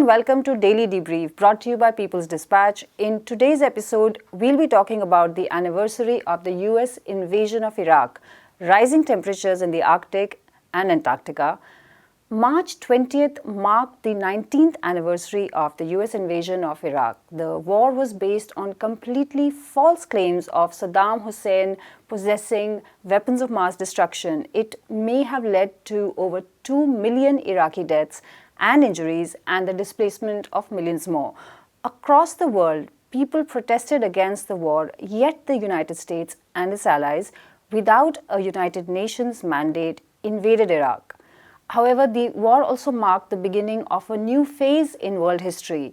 and welcome to Daily Debrief, brought to you by People's Dispatch. In today's episode, we'll be talking about the anniversary of the US invasion of Iraq, rising temperatures in the Arctic and Antarctica. March 20th marked the 19th anniversary of the US invasion of Iraq. The war was based on completely false claims of Saddam Hussein possessing weapons of mass destruction. It may have led to over 2 million Iraqi deaths and injuries and the displacement of millions more. Across the world, people protested against the war, yet the United States and its allies, without a United Nations mandate, invaded Iraq. However, the war also marked the beginning of a new phase in world history.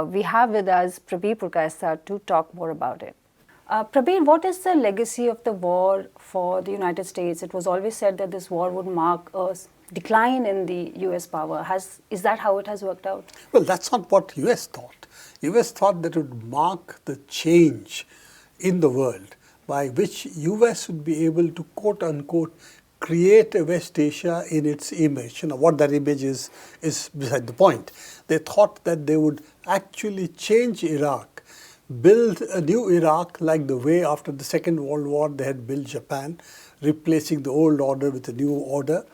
We have with us Prabir Purkayastha to talk more about it. Prabir, what is the legacy of the war for the United States? It was always said that this war would mark a decline in the US power. Is that how it has worked out? Well, that's not what US thought. US thought that it would mark the change in the world by which US would be able to, quote unquote, create a West Asia in its image. What that image is beside the point. They thought that they would actually change Iraq, build a new Iraq like the way after the Second World War they had built Japan, replacing the old order with a new order.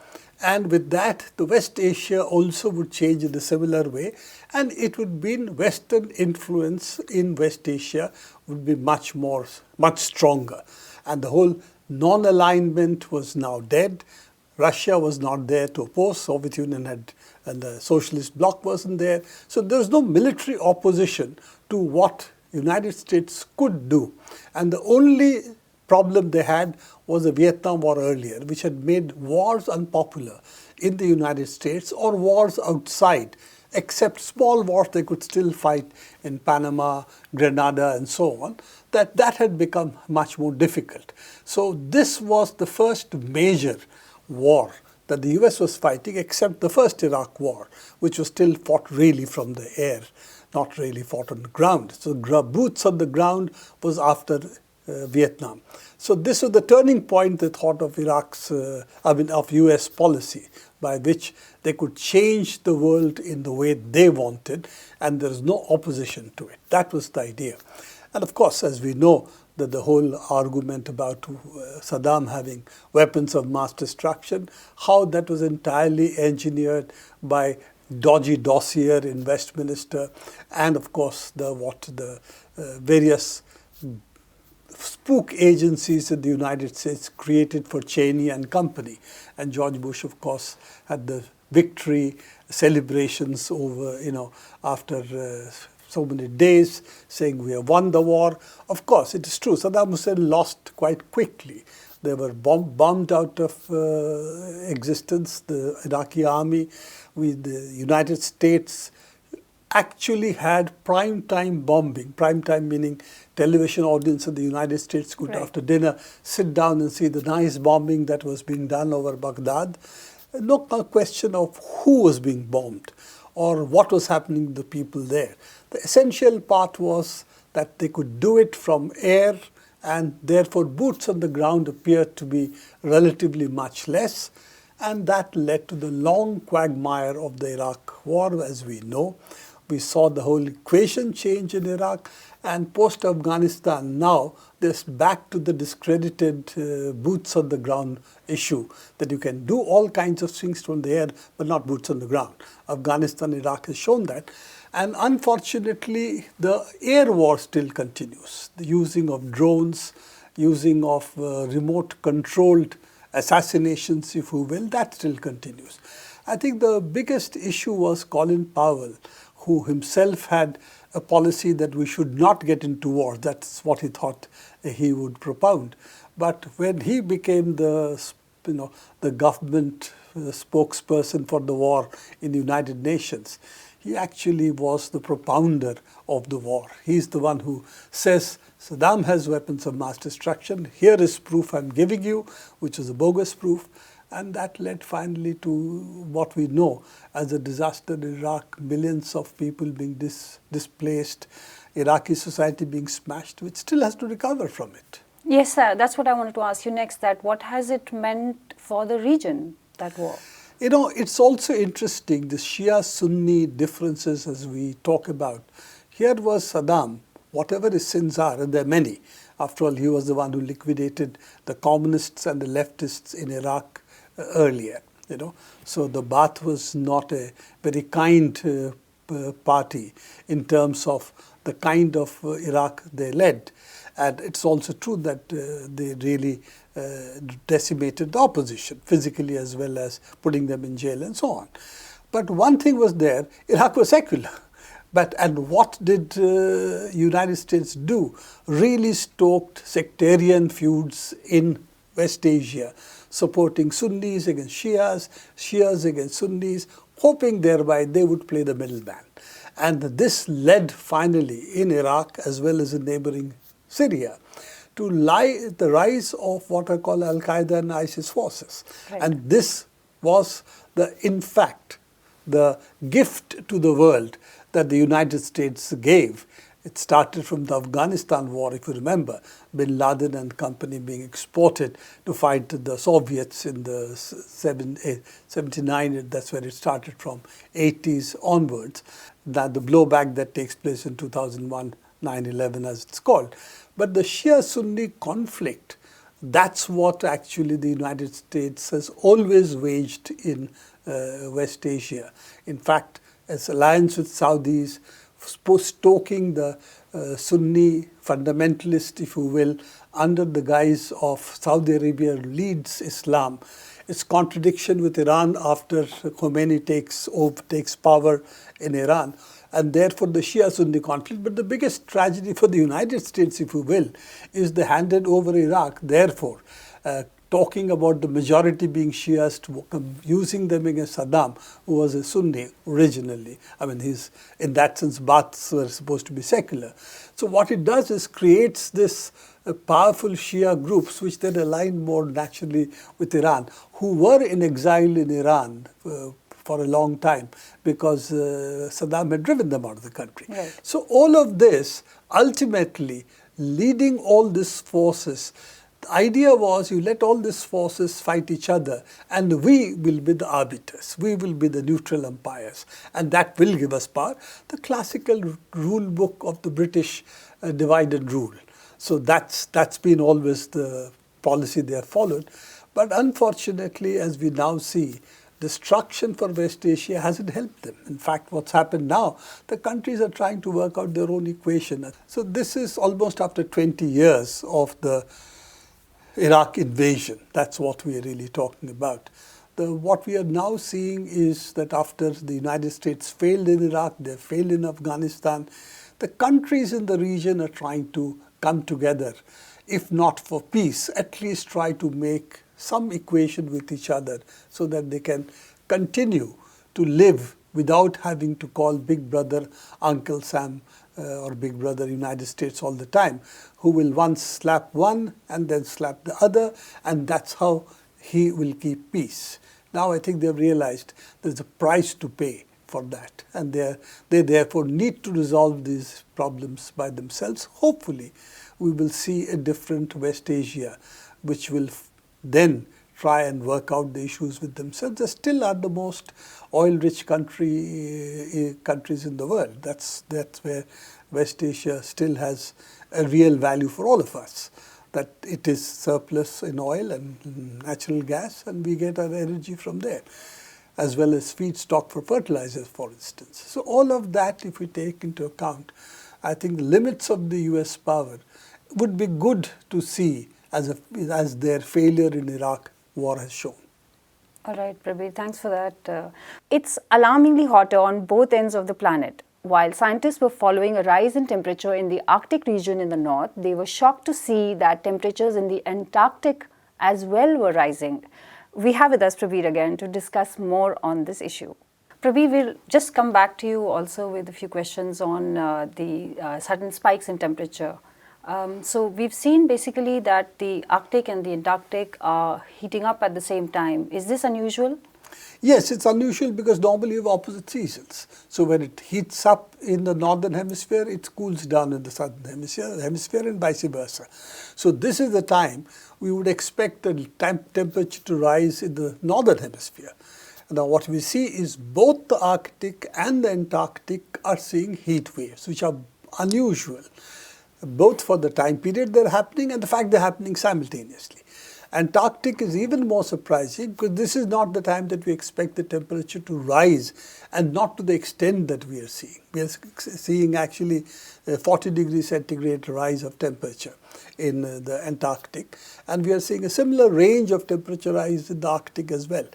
And with that, the West Asia also would change in a similar way, and it would mean Western influence in West Asia would be much stronger. And the whole non-alignment was now dead. Russia was not there to oppose. Soviet Union had, and the socialist bloc wasn't there. So there was no military opposition to what United States could do. And the only problem they had was the Vietnam War earlier, which had made wars unpopular in the United States or wars outside. Except small wars they could still fight in Panama, Grenada and so on, that had become much more difficult. So this was the first major war that the US was fighting, except the first Iraq war, which was still fought really from the air, not really fought on the ground. So boots on the ground was after Vietnam. So this was the turning point, they thought, of of US policy, by which they could change the world in the way they wanted, and there is no opposition to it. That was the idea. And of course, as we know, that the whole argument about Saddam having weapons of mass destruction, how that was entirely engineered by dodgy dossier in Westminster, and of course the various spook agencies in the United States created for Cheney and company. And George Bush, of course, had the victory celebrations over, after so many days, saying we have won the war. Of course, it is true, Saddam Hussein lost quite quickly. They were bombed out of existence, the Iraqi army. The United States actually had prime-time bombing. Prime-time meaning television audience in the United States could, right, after dinner, sit down and see the nice bombing that was being done over Baghdad. No question of who was being bombed or what was happening to the people there. The essential part was that they could do it from air, and therefore boots on the ground appeared to be relatively much less. And that led to the long quagmire of the Iraq war, as we know. We saw the whole equation change in Iraq, and post-Afghanistan now, there's back to the discredited boots on the ground issue, that you can do all kinds of things from the air, but not boots on the ground. Afghanistan, Iraq has shown that. And unfortunately, the air war still continues. The using of drones, using of remote-controlled assassinations, if you will, that still continues. I think the biggest issue was Colin Powell, who himself had a policy that we should not get into war. That's what he thought he would propound. But when he became the government spokesperson for the war in the United Nations, he actually was the propounder of the war. He's the one who says, Saddam has weapons of mass destruction. Here is proof I'm giving you, which is a bogus proof. And that led finally to what we know as a disaster in Iraq, millions of people being displaced, Iraqi society being smashed, which still has to recover from it. Yes, sir. That's what I wanted to ask you next, that what has it meant for the region, that war? You know, it's also interesting, the Shia-Sunni differences as we talk about. Here was Saddam, whatever his sins are, and there are many. After all, he was the one who liquidated the communists and the leftists in Iraq earlier. You know, so the Ba'ath was not a very kind party in terms of the kind of Iraq they led. And it's also true that they really decimated the opposition, physically as well as putting them in jail and so on. But one thing was there, Iraq was secular. And what did United States do? Really stoked sectarian feuds in West Asia, supporting Sunnis against Shias, Shias against Sunnis, hoping thereby they would play the middleman. And this led finally in Iraq as well as in neighboring Syria to the rise of what are called Al-Qaeda and ISIS forces. Right. And this was, in fact, the gift to the world that the United States gave. It started from the Afghanistan war, if you remember, bin Laden and company being exported to fight the Soviets in the 79, that's where it started from, 80s onwards. That the blowback that takes place in 2001, 9/11 as it's called. But the Shia-Sunni conflict, that's what actually the United States has always waged in West Asia. In fact, as alliance with Saudis, stoking the Sunni fundamentalist, if you will, under the guise of Saudi Arabia leads Islam. Its contradiction with Iran after Khomeini takes power in Iran, and therefore the Shia-Sunni conflict. But the biggest tragedy for the United States, if you will, is the handed over Iraq. Therefore, talking about the majority being Shias, using them against Saddam, who was a Sunni originally. I mean, in that sense, Ba'aths were supposed to be secular. So what it does is creates this powerful Shia groups, which then align more naturally with Iran, who were in exile in Iran for a long time because Saddam had driven them out of the country. Right. So all of this, ultimately, leading all these forces, the idea was you let all these forces fight each other and we will be the arbiters. We will be the neutral umpires and that will give us power. The classical rule book of the British divide and rule. So that's been always the policy they have followed. But unfortunately, as we now see, destruction for West Asia hasn't helped them. In fact, what's happened now, the countries are trying to work out their own equation. So this is almost after 20 years of the Iraq invasion. That's what we are really talking about. What we are now seeing is that after the United States failed in Iraq, they failed in Afghanistan, the countries in the region are trying to come together, if not for peace, at least try to make some equation with each other so that they can continue to live without having to call Big Brother Uncle Sam or Big Brother United States all the time, who will once slap one and then slap the other, and that's how he will keep peace. Now I think they've realized there's a price to pay for that, and they therefore need to resolve these problems by themselves. Hopefully, we will see a different West Asia, which will then try and work out the issues with themselves. They still are the most oil-rich countries in the world. That's where West Asia still has a real value for all of us. That it is surplus in oil and natural gas, and we get our energy from there, as well as feedstock for fertilizers, for instance. So all of that, if we take into account, I think the limits of the US power would be good to see as their failure in Iraq war has shown. All right, Prabir, thanks for that. It's alarmingly hotter on both ends of the planet. While scientists were following a rise in temperature in the Arctic region in the north, they were shocked to see that temperatures in the Antarctic as well were rising. We have with us Prabir again to discuss more on this issue. Prabir, we'll just come back to you also with a few questions on the sudden spikes in temperature. So we've seen basically that the Arctic and the Antarctic are heating up at the same time. Is this unusual? Yes, it's unusual because normally you have opposite seasons. So when it heats up in the northern hemisphere, it cools down in the southern hemisphere and vice versa. So this is the time we would expect the temperature to rise in the northern hemisphere. Now what we see is both the Arctic and the Antarctic are seeing heat waves, which are unusual, both for the time period they're happening and the fact they're happening simultaneously. Antarctic is even more surprising because this is not the time that we expect the temperature to rise, and not to the extent that we are seeing. We are seeing actually a 40 degrees centigrade rise of temperature in the Antarctic, and we are seeing a similar range of temperature rise in the Arctic as well.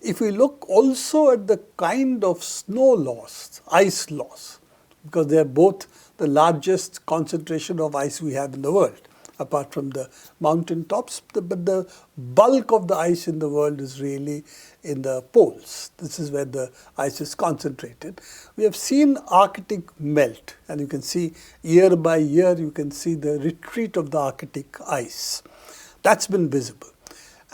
If we look also at the kind of snow loss, ice loss, because they are both the largest concentration of ice we have in the world, apart from the mountain tops, but the bulk of the ice in the world is really in the poles. This is where the ice is concentrated. We have seen Arctic melt, and you can see year by year, you can see the retreat of the Arctic ice. That's been visible.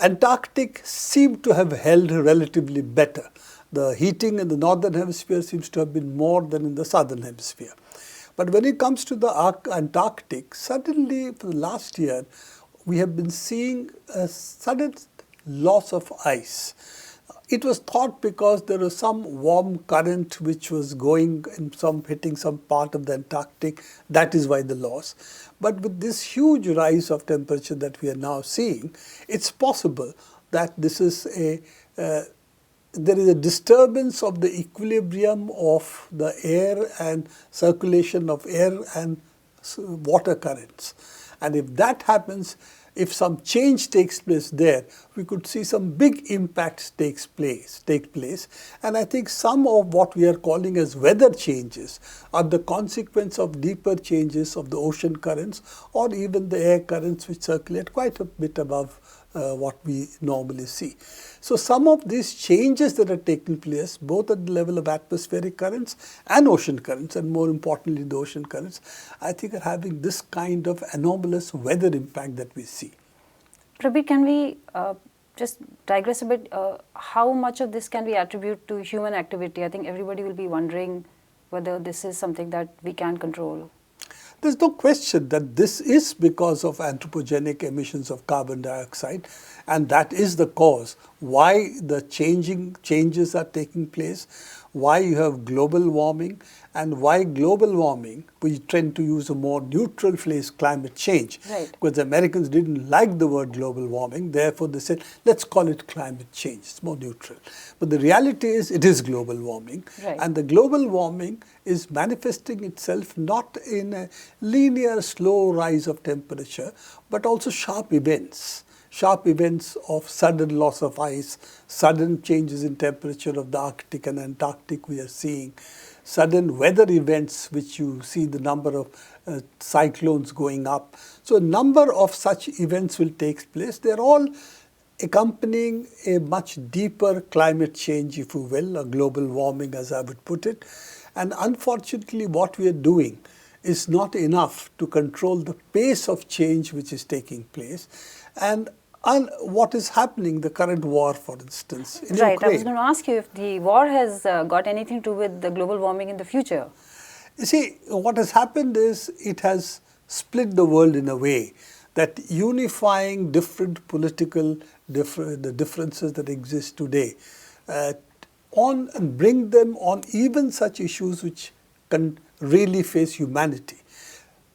Antarctic seemed to have held relatively better. The heating in the northern hemisphere seems to have been more than in the southern hemisphere. But when it comes to the Antarctic, suddenly for the last year, we have been seeing a sudden loss of ice. It was thought because there was some warm current which was going and hitting some part of the Antarctic, that is why the loss. But with this huge rise of temperature that we are now seeing, it's possible that this is there is a disturbance of the equilibrium of the air and circulation of air and water currents. And if that happens, if some change takes place there, we could see some big impacts take place. And I think some of what we are calling as weather changes are the consequence of deeper changes of the ocean currents or even the air currents which circulate quite a bit above what we normally see. So some of these changes that are taking place, both at the level of atmospheric currents and ocean currents, and more importantly the ocean currents, I think are having this kind of anomalous weather impact that we see. Prabir, can we just digress a bit? How much of this can we attribute to human activity? I think everybody will be wondering whether this is something that we can control. There's no question that this is because of anthropogenic emissions of carbon dioxide, and that is the cause why the changes are taking place, why you have global warming, and why global warming, we tend to use a more neutral phrase, climate change. Right. Because the Americans didn't like the word global warming, therefore they said, let's call it climate change, it's more neutral. But the reality is, it is global warming. Right. And the global warming is manifesting itself not in a linear, slow rise of temperature, but also sharp events of sudden loss of ice, sudden changes in temperature of the Arctic and Antarctic we are seeing, sudden weather events which you see the number of cyclones going up. So a number of such events will take place. They're all accompanying a much deeper climate change, if you will, a global warming as I would put it. And unfortunately what we are doing is not enough to control the pace of change which is taking place. And what is happening, the current war, for instance, in Right, Ukraine. I was going to ask you if the war has got anything to do with the global warming in the future. You see, what has happened is it has split the world in a way that unifying different political the differences that exist today and bring them on even such issues which can really face humanity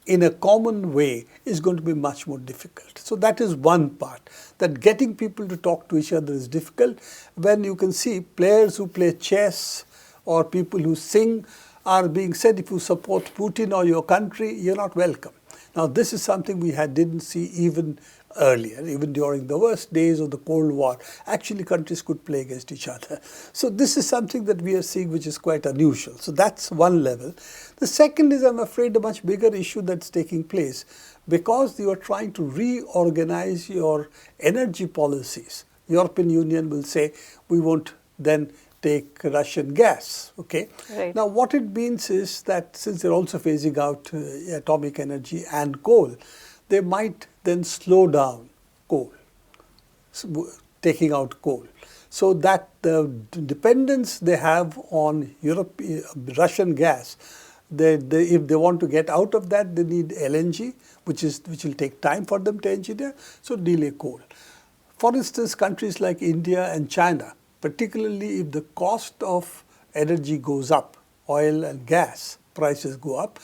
in a common way is going to be much more difficult. So that is one part, that getting people to talk to each other is difficult when you can see players who play chess or people who sing are being said, if you support Putin or your country, you're not welcome. Now this is something we didn't see even earlier, even during the worst days of the Cold War. Actually countries could play against each other. So this is something that we are seeing which is quite unusual. So that's one level. The second is, I'm afraid, a much bigger issue that's taking place because you are trying to reorganize your energy policies. European Union will say we won't then take Russian gas. Okay. Right. Now what it means is that since they're also phasing out atomic energy and coal, they might then slow down coal, taking out coal. So that the dependence they have on Russian gas, if they want to get out of that, they need LNG, which will take time for them to engineer, so delay coal. For instance, countries like India and China particularly if the cost of energy goes up, oil and gas prices go up.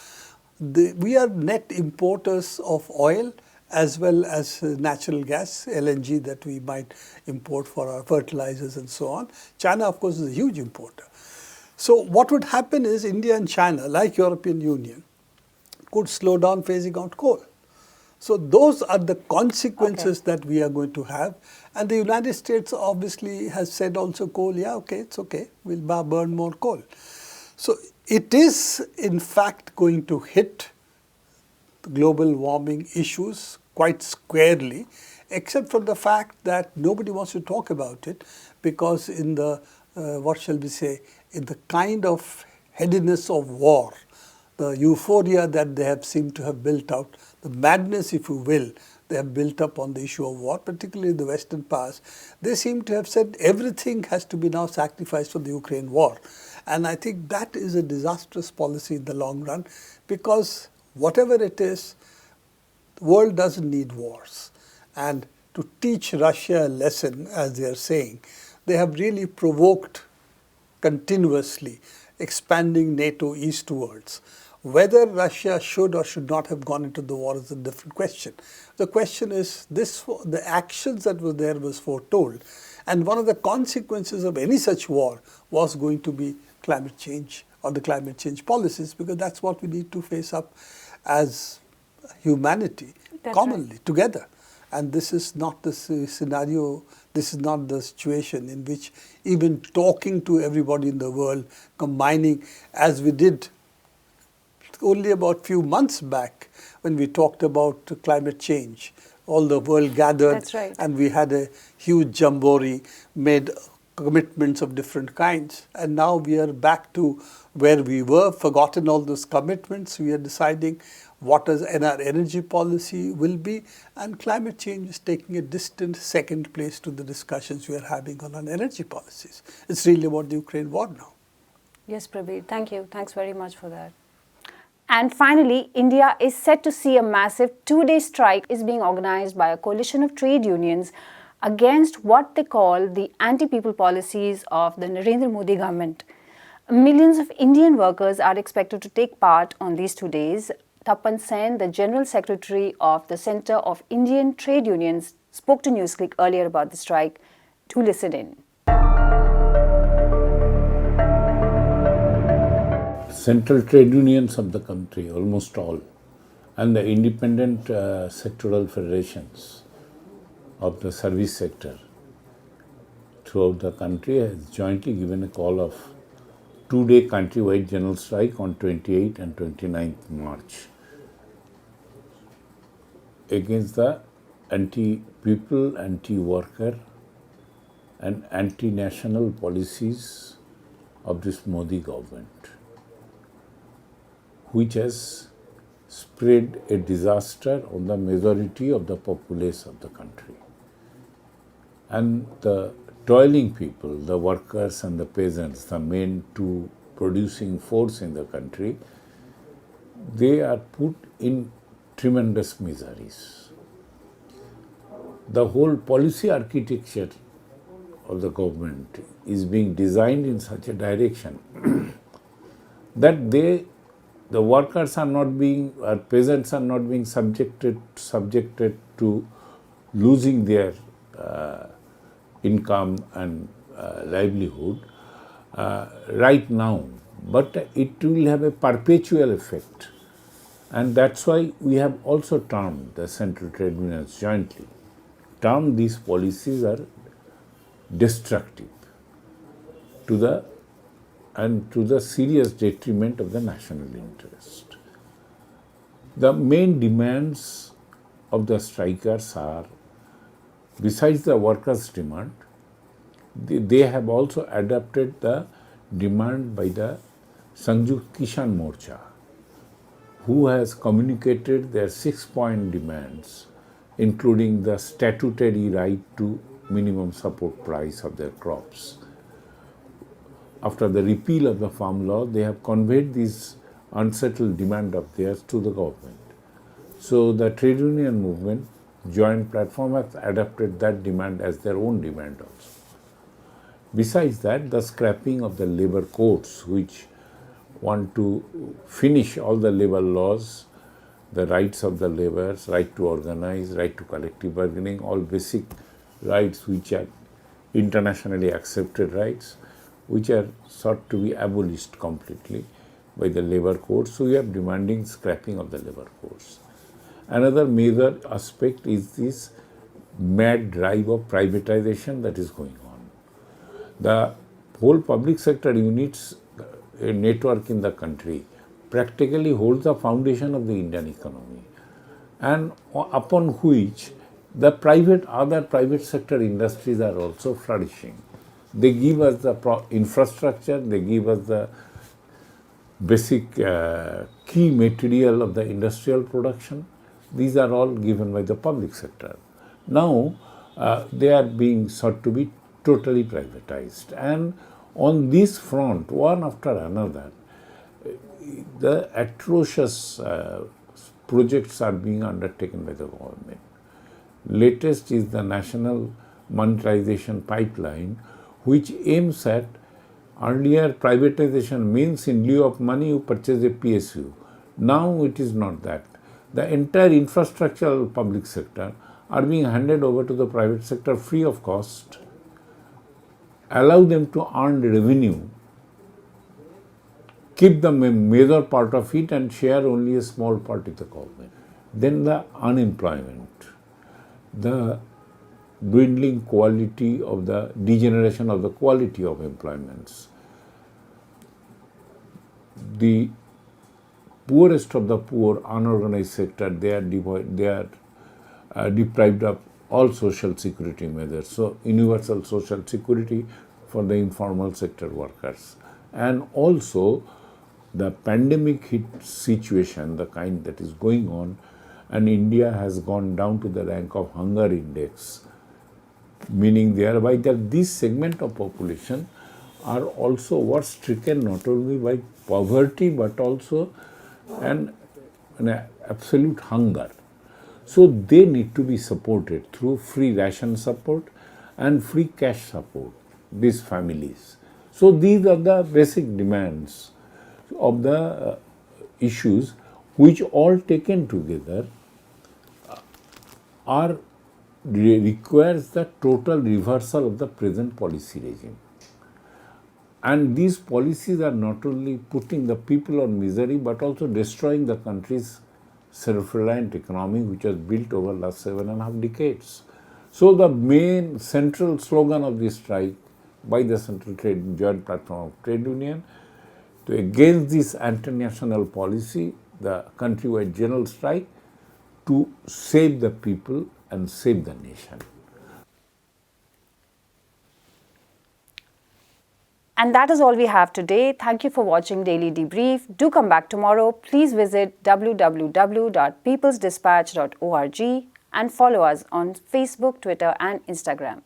We are net importers of oil as well as natural gas, LNG, that we might import for our fertilizers and so on. China, of course, is a huge importer. So what would happen is India and China, like European Union, could slow down phasing out coal. So those are the consequences that we are going to have. And the United States obviously has said also coal, yeah, okay, it's okay, we'll burn more coal. So it is in fact going to hit the global warming issues quite squarely, except for the fact that nobody wants to talk about it, because in the, what shall we say, in the kind of headiness of war, the euphoria that they have seemed to have built out, the madness, if you will, they have built up on the issue of war, particularly the Western powers, they seem to have said everything has to be now sacrificed for the Ukraine war. And I think that is a disastrous policy in the long run, because whatever it is, the world doesn't need wars. And to teach Russia a lesson, as they are saying, they have really provoked continuously, expanding NATO eastwards. Whether Russia should or should not have gone into the war is a different question. The question is, the actions that were there was foretold. And one of the consequences of any such war was going to be climate change or the climate change policies, because that's what we need to face up as humanity commonly, together. And this is not the scenario, this is not the situation in which even talking to everybody in the world, combining, as we did only about a few months back when we talked about climate change. All the world gathered, and we had a huge jamboree, made commitments of different kinds. And now we are back to where we were, forgotten all those commitments. We are deciding what our energy policy will be, and climate change is taking a distant second place to the discussions we are having on our energy policies. It's really about the Ukraine war now. Yes, Prabir, thank you. Thanks very much for that. And finally, India is set to see a massive two-day strike is being organized by a coalition of trade unions against what they call the anti-people policies of the Narendra Modi government. Millions of Indian workers are expected to take part on these 2 days. Tapan Sen, the General Secretary of the Centre of Indian Trade Unions, spoke to NewsClick earlier about the strike. Do listen in. Central trade unions of the country, almost all, and the independent sectoral federations of the service sector throughout the country has jointly given a call of 2-day countrywide general strike on 28th and 29th March against the anti-people, anti-worker and anti-national policies of this Modi government, which has spread a disaster on the majority of the populace of the country. And the toiling people, the workers and the peasants, the main two producing force in the country, they are put in tremendous miseries. The whole policy architecture of the government is being designed in such a direction that the workers are not being, or peasants are not being subjected to losing their income and livelihood right now, but it will have a perpetual effect. And that's why we have also termed, the central trade unions jointly, termed these policies are destructive to the serious detriment of the national interest. The main demands of the strikers are, besides the workers' demand, they have also adopted the demand by the Sanjukta Kisan Morcha, who has communicated their 6-point demands, including the statutory right to minimum support price of their crops. After the repeal of the farm law, they have conveyed this unsettled demand of theirs to the government. So the trade union movement, joint platform, has adopted that demand as their own demand also. Besides that, the scrapping of the labor courts, which want to finish all the labor laws, the rights of the laborers, right to organize, right to collective bargaining, all basic rights which are internationally accepted rights, which are sought to be abolished completely by the labor courts. So we are demanding scrapping of the labor courts. Another major aspect is this mad drive of privatization that is going on. The whole public sector units network in the country practically holds the foundation of the Indian economy, and upon which the other private sector industries are also flourishing. They give us the infrastructure, they give us the basic key material of the industrial production. These are all given by the public sector. Now they are being sought to be totally privatized, and on this front, one after another, the atrocious projects are being undertaken by the government. Latest is the national monetization pipeline, which aims at earlier privatization means in lieu of money you purchase a PSU. Now it is not that. The entire infrastructural public sector are being handed over to the private sector free of cost, allow them to earn revenue, keep the major part of it and share only a small part with the government. Then the unemployment, the dwindling quality of the degeneration of the quality of employments, the poorest of the poor, unorganized sector, they are deprived of all social security measures. So universal social security for the informal sector workers. And also the pandemic hit situation, the kind that is going on, and India has gone down to the rank of hunger index, meaning thereby that this segment of population are also worse stricken not only by poverty but also an absolute hunger. So they need to be supported through free ration support and free cash support, these families. So these are the basic demands of the issues which all taken together requires the total reversal of the present policy regime. And these policies are not only putting the people on misery but also destroying the country's self-reliant economy which was built over the last 7.5 decades. So the main central slogan of this strike by the Central Joint Platform of Trade Union to against this anti-national policy, the countrywide general strike, to save the people and save the nation. And that is all we have today. Thank you for watching Daily Debrief. Do come back tomorrow. Please visit www.peoplesdispatch.org and follow us on Facebook, Twitter and Instagram.